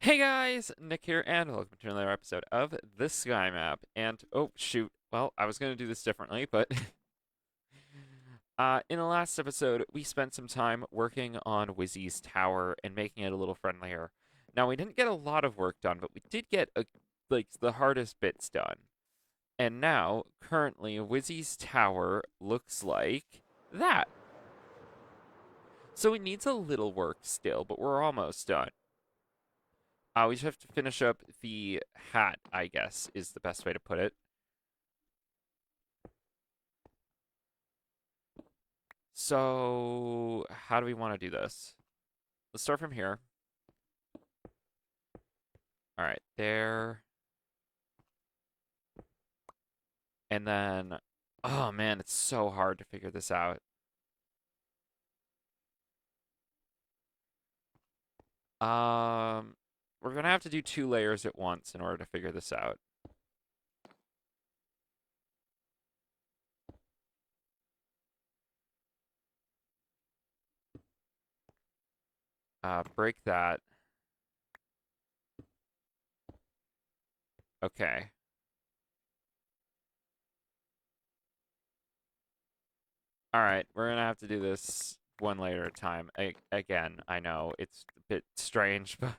Hey guys, Nick here, and welcome to another episode of the Sky Map. And oh shoot, well, I was gonna do this differently, but in the last episode, we spent some time working on Wizzy's tower and making it a little friendlier. Now we didn't get a lot of work done, but we did get like the hardest bits done. And now, currently, Wizzy's tower looks like that. So it needs a little work still, but we're almost done. We just have to finish up the hat, I guess, is the best way to put it. So, how do we want to do this? Let's start from here. All right, there. And then, oh man, it's so hard to figure this out. Um, we're gonna have to do two layers at once in order to figure this out. Break that. Okay. All right, we're gonna have to do this one layer at a time. Again, I know it's a bit strange, but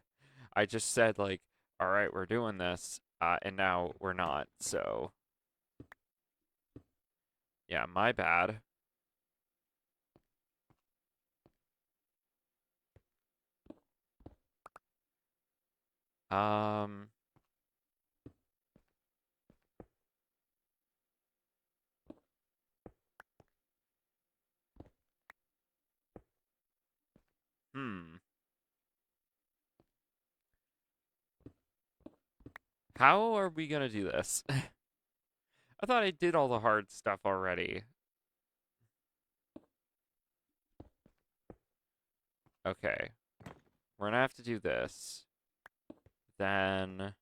I just said like, all right, we're doing this, and now we're not. So yeah, my bad. Um, hmm. How are we gonna do this? I thought I did all the hard stuff already. Okay, we're gonna have to do this. Then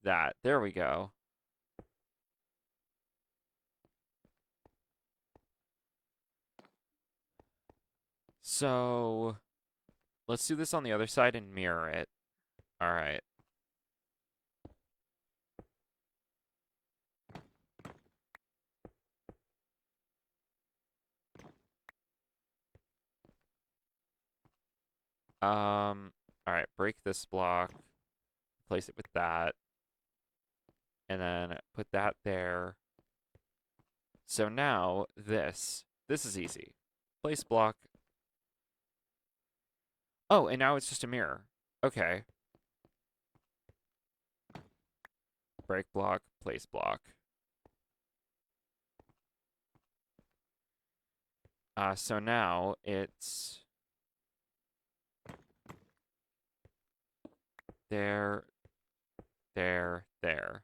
that. There we go. So let's do this on the other side and mirror it. All right. All right, break this block, place it with that, and then put that there. So now this is easy. Place block. Oh, and now it's just a mirror. Okay. Break block, place block. So now it's there, there, there.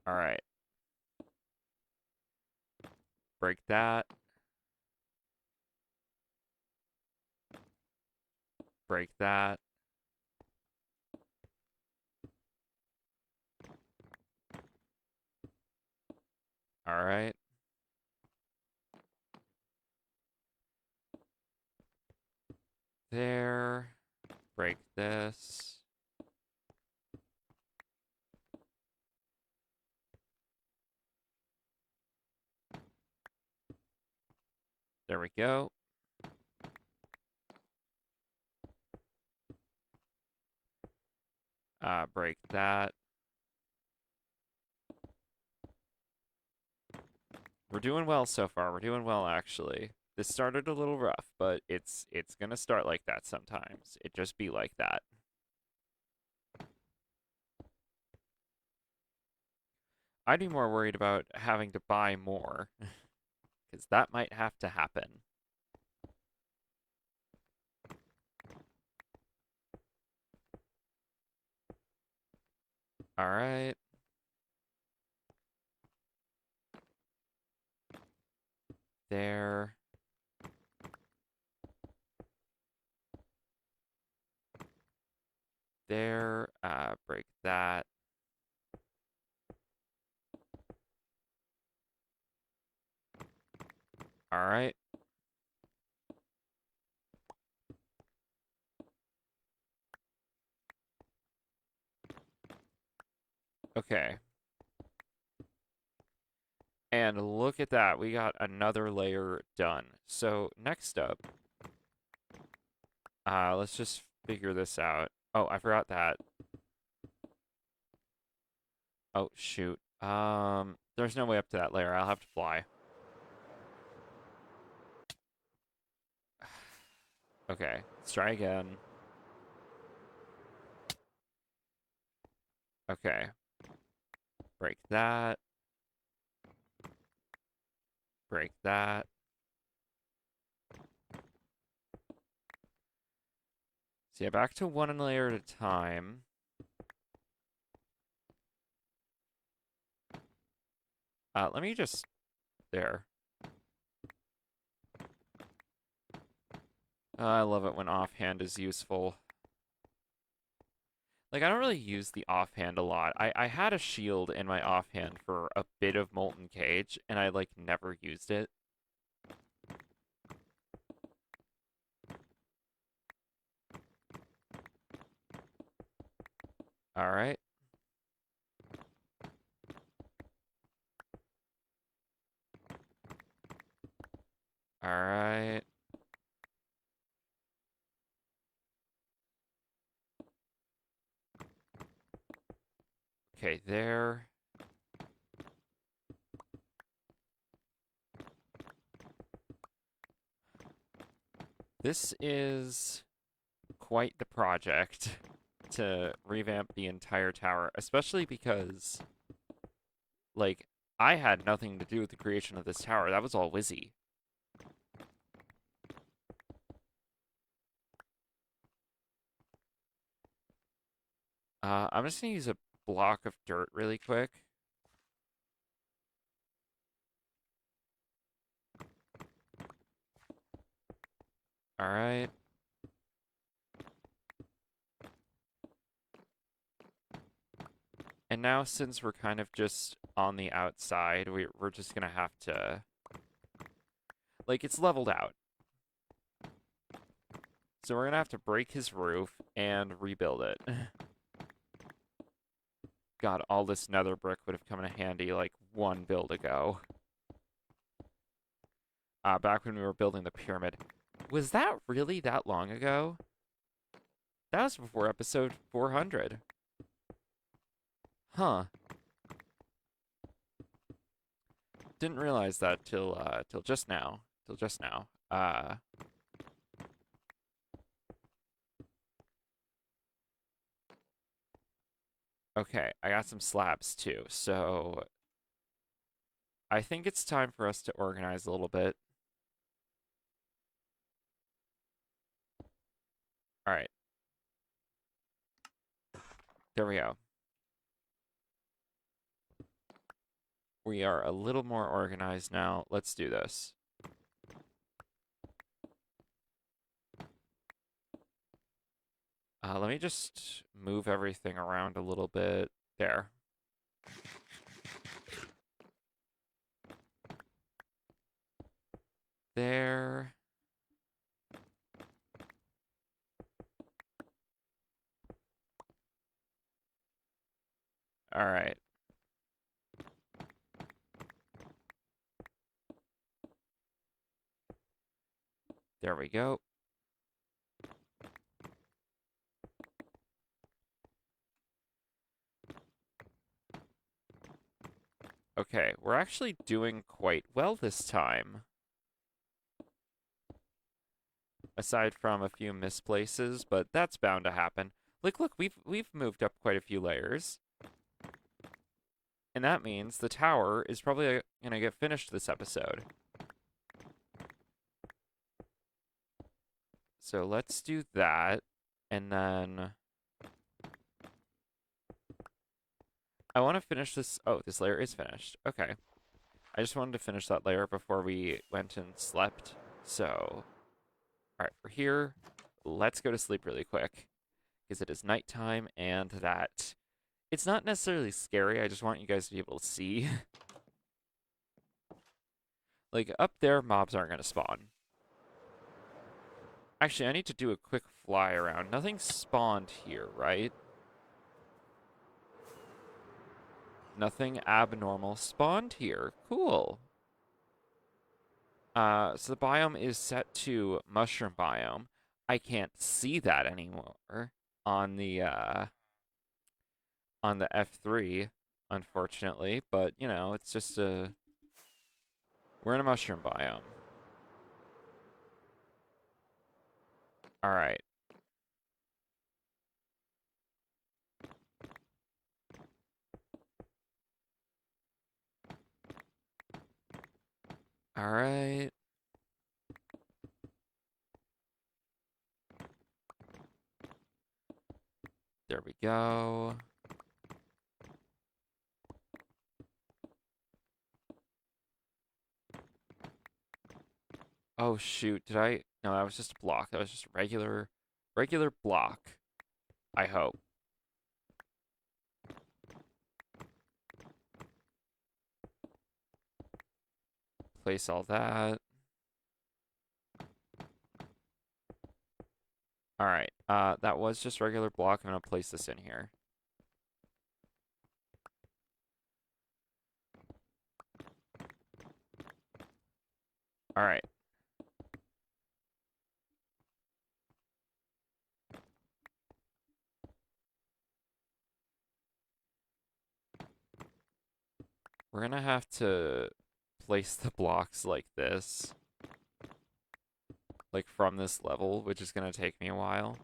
All right. Break that. Break that. All right. There. Break this. There we go. Break that. We're doing well so far. We're doing well, actually. This started a little rough, but it's gonna start like that sometimes. It just be like that. I'd be more worried about having to buy more, because that might have to happen. All right. There. There. Break that. All right. Okay. And look at that. We got another layer done. So next up, let's just figure this out. Oh, I forgot that. Oh, shoot. There's no way up to that layer. I'll have to fly. Okay, let's try again. Okay, break that. Break that. So yeah, back to one layer at a time. Let me just... There. I love it when offhand is useful. Like, I don't really use the offhand a lot. I had a shield in my offhand for a bit of Molten Cage, and I, like, never used it. Alright. Alright. Okay, there. This is quite the project to revamp the entire tower, especially because, like, I had nothing to do with the creation of this tower. That was all Wizzy. I'm just gonna use a block of dirt really quick. Alright. And now, since we're kind of just on the outside, we're just gonna have to... Like, it's leveled out. So we're gonna have to break his roof and rebuild it. God, all this nether brick would have come in handy, like, one build ago. Back when we were building the pyramid. Was that really that long ago? That was before episode 400. Huh. Didn't realize that till just now. Till just now. Okay, I got some slabs too, so I think it's time for us to organize a little bit. All right, there we go. We are a little more organized now. Let's do this. Let me just move everything around a little bit. There. There. All right. There we go. Okay, we're actually doing quite well this time. Aside from a few misplaces, but that's bound to happen. Like, look, we've moved up quite a few layers. And that means the tower is probably gonna get finished this episode. So let's do that. And then I want to finish this. Oh, this layer is finished. Okay. I just wanted to finish that layer before we went and slept. So, all right, we're here. Let's go to sleep really quick because it is nighttime and that it's not necessarily scary. I just want you guys to be able to see. Like, up there, mobs aren't going to spawn. Actually, I need to do a quick fly around. Nothing spawned here, right? Nothing abnormal spawned here. Cool. So the biome is set to mushroom biome. I can't see that anymore on the F3, unfortunately. But you know, it's just we're in a mushroom biome. All right, all right. There we go. Oh shoot, did I? No, that was just a block. That was just a regular block. I hope. Place all that. All right. That was just regular block. I'm gonna place this in here. All right. We're gonna have to place the blocks like this, like from this level, which is gonna take me a while.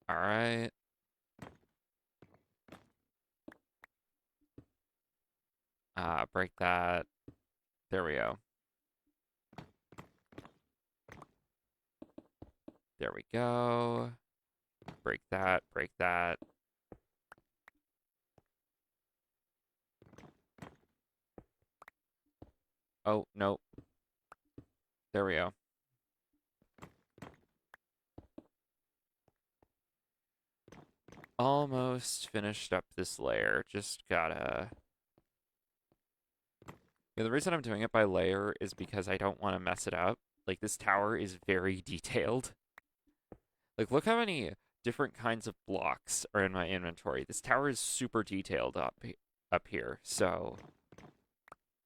All right. Break that. There we go. There we go. Break that. Break that. Oh, no. There we go. Almost finished up this layer. Just gotta... Yeah, the reason I'm doing it by layer is because I don't want to mess it up. Like, this tower is very detailed. Like, look how many different kinds of blocks are in my inventory. This tower is super detailed up here. So,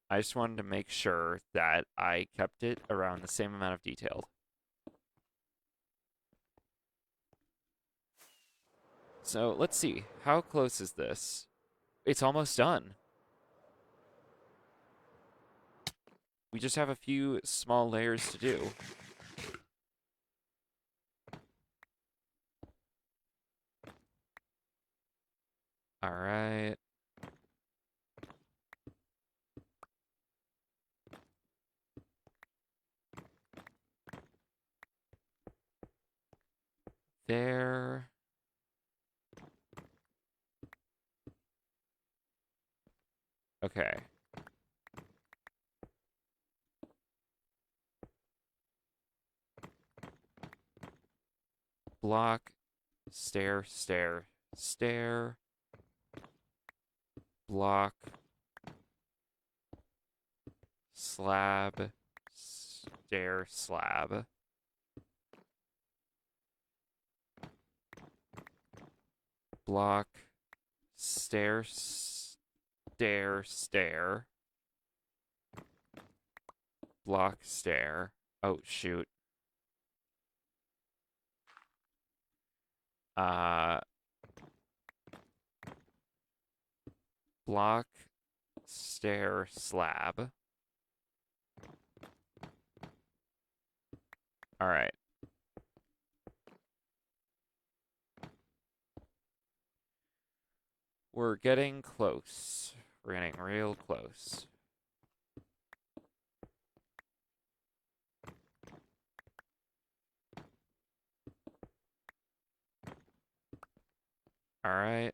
I just wanted to make sure that I kept it around the same amount of detail. So, let's see. How close is this? It's almost done. We just have a few small layers to do. All right. There. Okay. Block, stair, stair, stair, block, slab, stair, slab. Block, stair, stair, stair. Block, stair. Oh, shoot. Uh, block, stair, slab. All right. We're getting close. We're getting real close. All right.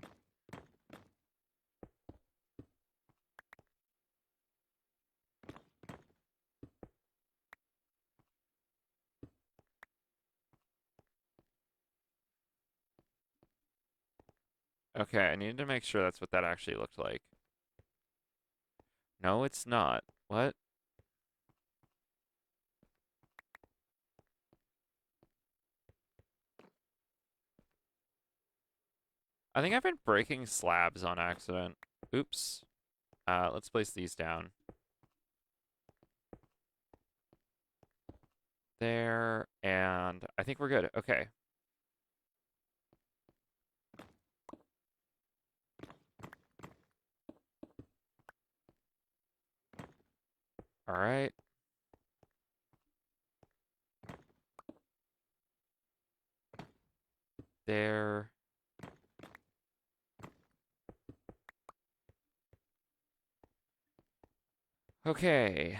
Okay, I need to make sure that's what that actually looked like. No, it's not. What? I think I've been breaking slabs on accident. Oops. Let's place these down. There, and I think we're good. Okay. All right. There. Okay.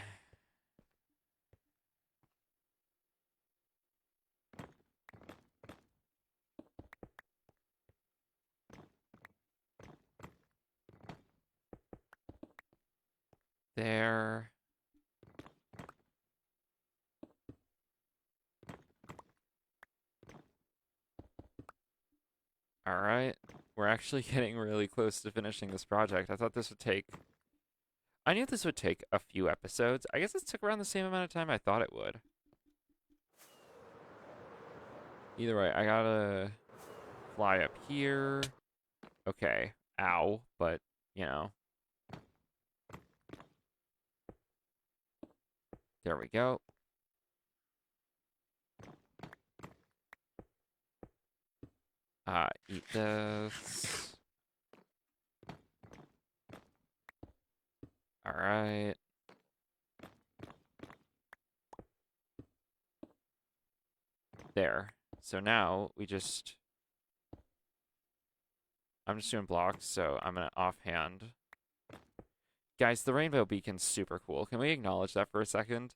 There. All right. We're actually getting really close to finishing this project. I thought this would take. I knew this would take a few episodes. I guess it took around the same amount of time I thought it would. Either way, I gotta fly up here. Okay. Ow. But, you know. There we go. Eat this. All right. There. So now we just. I'm just doing blocks, so I'm gonna offhand. Guys, the rainbow beacon's super cool. Can we acknowledge that for a second?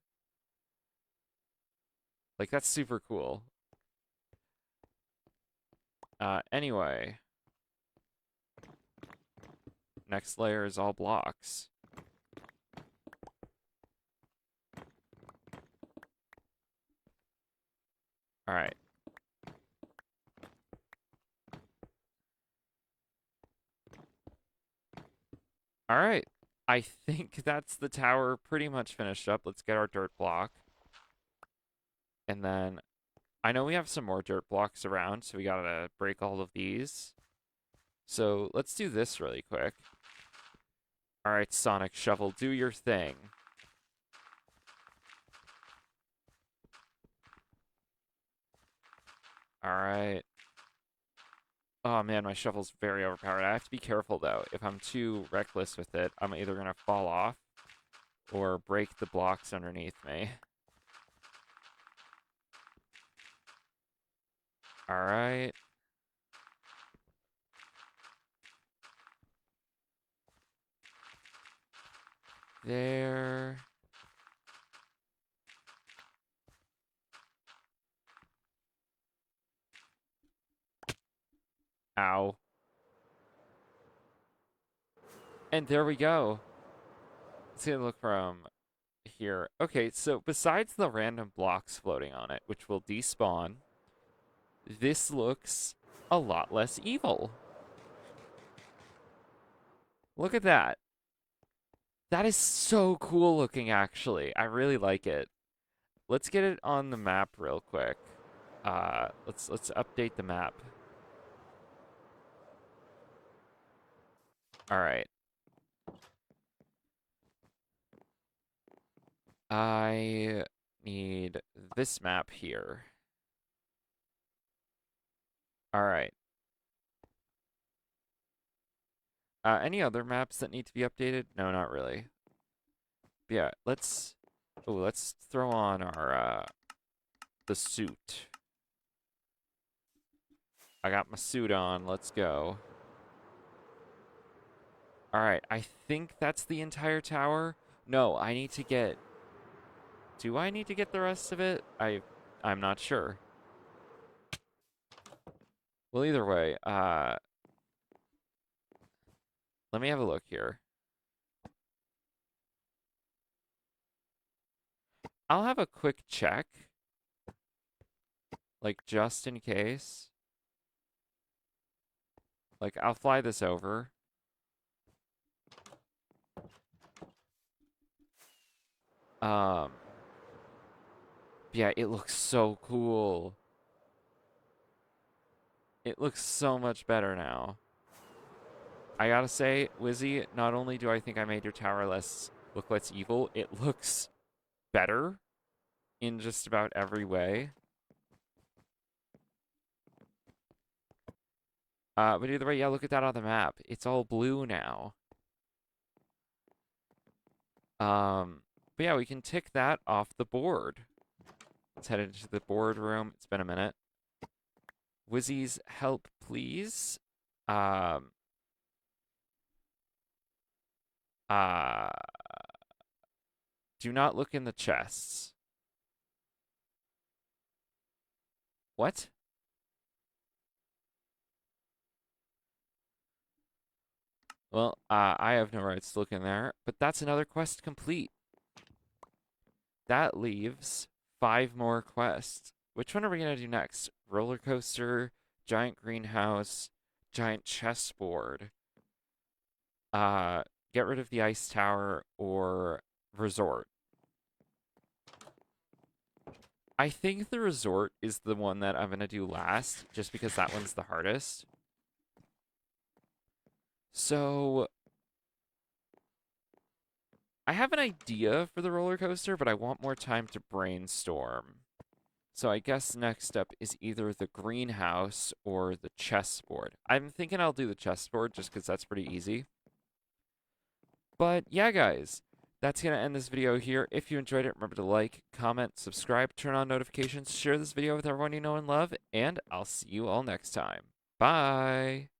Like, that's super cool. Anyway. Next layer is all blocks. All right. All right. I think that's the tower pretty much finished up. Let's get our dirt block. And then I know we have some more dirt blocks around, so we gotta break all of these. So let's do this really quick. All right, Sonic Shovel, do your thing. All right. Oh man, my shovel's very overpowered. I have to be careful though. If I'm too reckless with it, I'm either gonna fall off or break the blocks underneath me. All right. There. Ow. And there we go. Let's get a look from here. Okay, so besides the random blocks floating on it, which will despawn, this looks a lot less evil. Look at that. That is so cool looking, actually. I really like it. Let's get it on the map real quick. Let's update the map. All right. I need this map here. All right. Any other maps that need to be updated? No, not really. But yeah, let's throw on our the suit. I got my suit on. Let's go. All right, I think that's the entire tower. No, I need to get. Do I need to get the rest of it? I'm not sure. Well, either way, let me have a look here. I'll have a quick check, like just in case. Like, I'll fly this over. Um, yeah, it looks so cool. It looks so much better now. I gotta say, Wizzy, not only do I think I made your tower look less evil, it looks better in just about every way. But either way, yeah, look at that on the map. It's all blue now. But yeah, we can tick that off the board. Let's head into the boardroom. It's been a minute. Wizzy's help, please. Um, uh, do not look in the chests. What? Well, I have no rights to look in there, but that's another quest complete. That leaves 5 more quests. Which one are we going to do next? Roller coaster, giant greenhouse, giant chessboard. Get rid of the ice tower or resort. I think the resort is the one that I'm going to do last, just because that one's the hardest. So, I have an idea for the roller coaster, but I want more time to brainstorm. So I guess next up is either the greenhouse or the chessboard. I'm thinking I'll do the chessboard just because that's pretty easy. But yeah, guys, that's going to end this video here. If you enjoyed it, remember to like, comment, subscribe, turn on notifications, share this video with everyone you know and love, and I'll see you all next time. Bye!